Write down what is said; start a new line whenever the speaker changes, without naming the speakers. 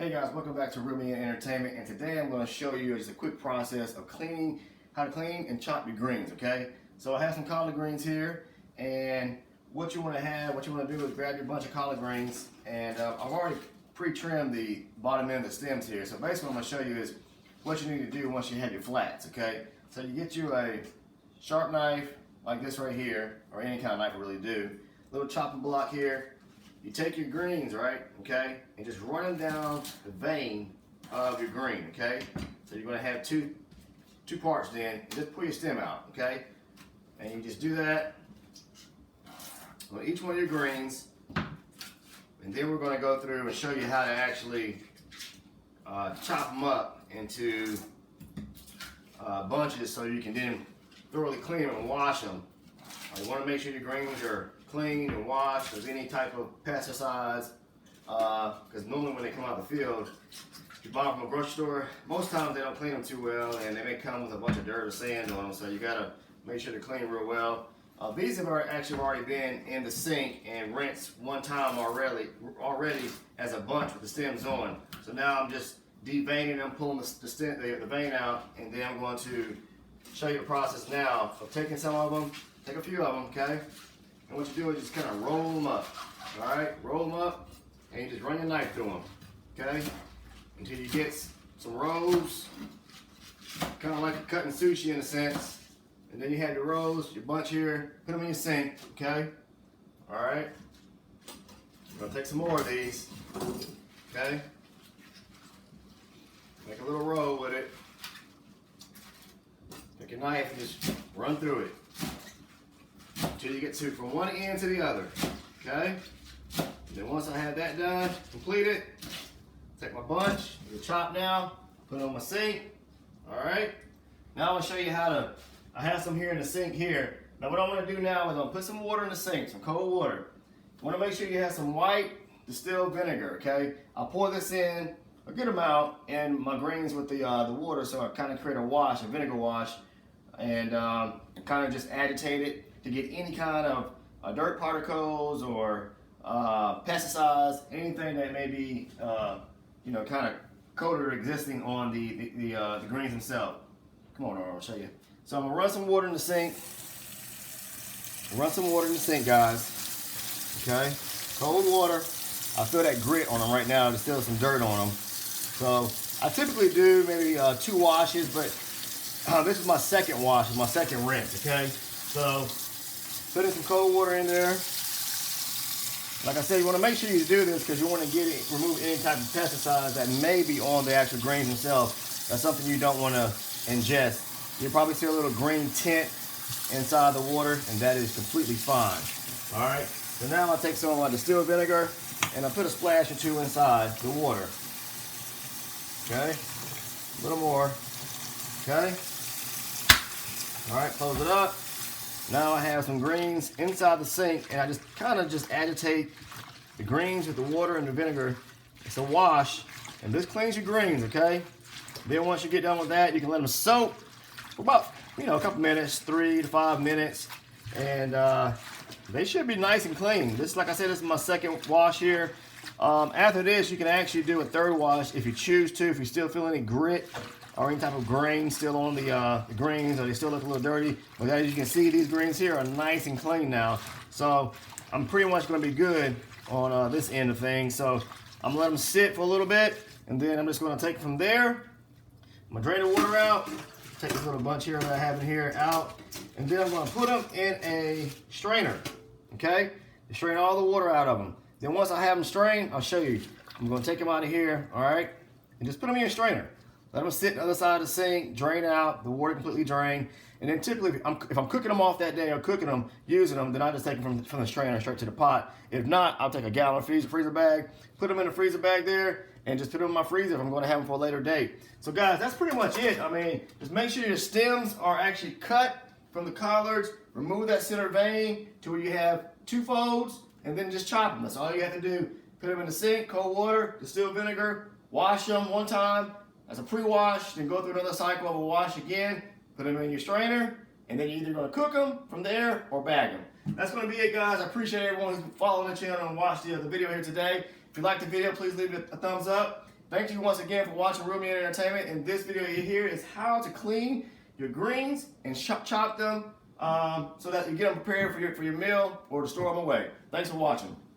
Hey guys, welcome back to Ruby Entertainment, and today I'm going to show you just a quick process of cleaning, how to clean and chop your greens, okay? So I have some collard greens here, and what you want to do is grab your bunch of collard greens, and I've already pre-trimmed the bottom end of the stems here. So basically what I'm going to show you is what you need to do once you have your flats, okay? So you get you a sharp knife like this right here, or any kind of knife will really do. Little chopping block here. You take your greens, right, okay, and just run them down the vein of your green, okay? So you're going to have two parts then. Just pull your stem out, okay? And you just do that on each one of your greens. And then we're going to go through and show you how to actually chop them up into bunches so you can then thoroughly clean them and wash them. You want to make sure your greens are clean and washed. If there's any type of pesticides, because normally when they come out of the field, you buy them from a grocery store, most times they don't clean them too well, and they may come with a bunch of dirt or sand on them, so you got to make sure they're clean real well. These have actually already been in the sink and rinsed one time already as a bunch with the stems on. So now I'm just deveining them, pulling the vein out, and then I'm going to show you the process now of taking some of them, take a few of them, okay? And what you do is just kind of roll them up, all right? Roll them up, and you just run your knife through them, okay? Until you get some rows, kind of like cutting sushi in a sense. And then you have your rows, your bunch here, put them in your sink, okay? All right? I'm gonna take some more of these, okay? Make a little row with it. Take your knife and just run through it until you get from one end to the other, okay? And then once I have that done, completed, take my bunch, the chop now, put it on my sink, all right? Now I'm gonna show you how to, I have some here in the sink here. Now what I'm gonna do now is I'm gonna put some water in the sink, some cold water. You wanna make sure you have some white distilled vinegar, okay? I'll pour this in a good amount in my greens with the water, so I kind of create a wash, a vinegar wash, and kind of just agitate it to get any kind of dirt particles or pesticides, anything that may be, kind of coated or existing on the greens themselves. Come on, I'll show you. So I'm gonna run some water in the sink. Run some water in the sink, guys. Okay, cold water. I feel that grit on them right now. There's still some dirt on them. So I typically do maybe 2 washes, but this is my second wash, my second rinse. Okay, so put in some cold water in there. Like I said, you want to make sure you do this because you want to remove any type of pesticides that may be on the actual grains themselves. That's something you don't want to ingest. You'll probably see a little green tint inside the water, and that is completely fine. All right. So now I'll take some of my distilled vinegar, and I'll put a splash or 2 inside the water. Okay. A little more. Okay. All right. Close it up. Now I have some greens inside the sink, and I just kind of agitate the greens with the water and the vinegar. It's a wash, and this cleans your greens, okay? Then once you get done with that, you can let them soak for about, a couple minutes, 3 to 5 minutes, and they should be nice and clean. This, like I said, this is my second wash here. After this, you can actually do a third wash if you choose to, if you still feel any grit or any type of grain still on the greens, or they still look a little dirty. But as you can see, these greens here are nice and clean now. So I'm pretty much going to be good on this end of things. So I'm going to let them sit for a little bit, and then I'm just going to take it from there. I'm going to drain the water out, take this little bunch here that I have in here out, and then I'm going to put them in a strainer, okay? Strain all the water out of them. Then once I have them strained, I'll show you. I'm going to take them out of here, all right? And just put them in your strainer. Let them sit on the other side of the sink, drain out, the water completely drained. And then typically, if I'm cooking them off that day or cooking them, using them, then I just take them from the strainer straight to the pot. If not, I'll take a gallon freezer bag, put them in a freezer bag there, and just put them in my freezer if I'm going to have them for a later date. So guys, that's pretty much it. I mean, just make sure your stems are actually cut from the collards, remove that center vein to where you have 2 folds, and then just chop them. That's all you have to do. Put them in the sink, cold water, distilled vinegar, wash them one time as a pre-wash, then go through another cycle of a wash again, put them in your strainer, and then you're either going to cook them from there or bag them. That's going to be it, guys. I appreciate everyone who's following the channel and watched the video here today. If you liked the video, please leave it a thumbs up. Thank you once again for watching Real Meat Entertainment. And this video here is how to clean your greens and chop them so that you get them prepared for your meal or to store them away. Thanks for watching.